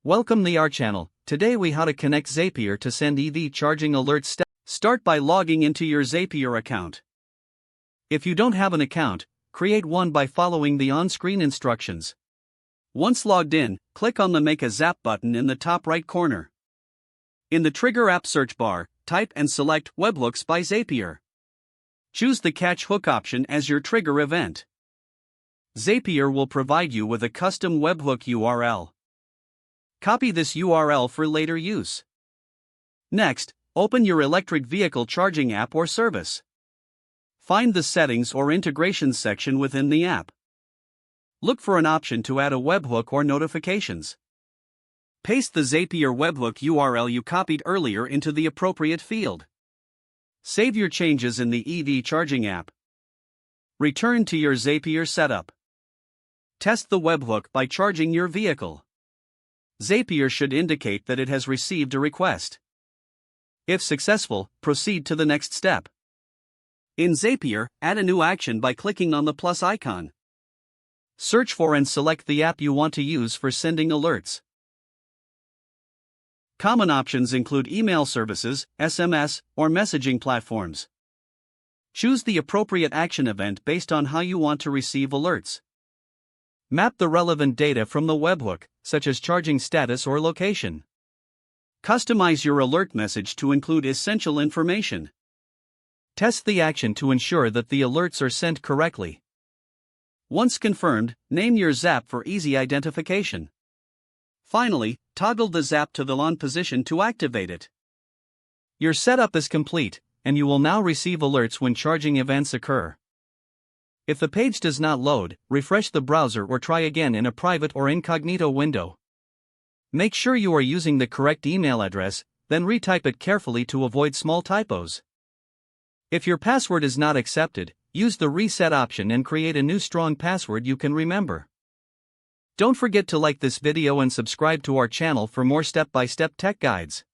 Welcome to our channel. Today we how to connect Zapier to send EV charging alerts. Start by logging into your Zapier account. If you don't have an account, create one by following the on-screen instructions. Once logged in, click on the Make a Zap button in the top right corner. In the Trigger App search bar, type and select Webhooks by Zapier. Choose the Catch Hook option as your trigger event. Zapier will provide you with a custom webhook URL. Copy this URL for later use. Next, open your electric vehicle charging app or service. Find the Settings or Integrations section within the app. Look for an option to add a webhook or notifications. Paste the Zapier webhook URL you copied earlier into the appropriate field. Save your changes in the EV charging app. Return to your Zapier setup. Test the webhook by charging your vehicle. Zapier should indicate that it has received a request. If successful, proceed to the next step. In Zapier, add a new action by clicking on the plus icon. Search for and select the app you want to use for sending alerts. Common options include email services, SMS, or messaging platforms. Choose the appropriate action event based on how you want to receive alerts. Map the relevant data from the webhook, such as charging status or location. Customize your alert message to include essential information. Test the action to ensure that the alerts are sent correctly. Once confirmed, name your Zap for easy identification. Finally, toggle the Zap to the on position to activate it. Your setup is complete, and you will now receive alerts when charging events occur. If the page does not load, refresh the browser or try again in a private or incognito window. Make sure you are using the correct email address, then retype it carefully to avoid small typos. If your password is not accepted, use the reset option and create a new strong password you can remember. Don't forget to like this video and subscribe to our channel for more step-by-step tech guides.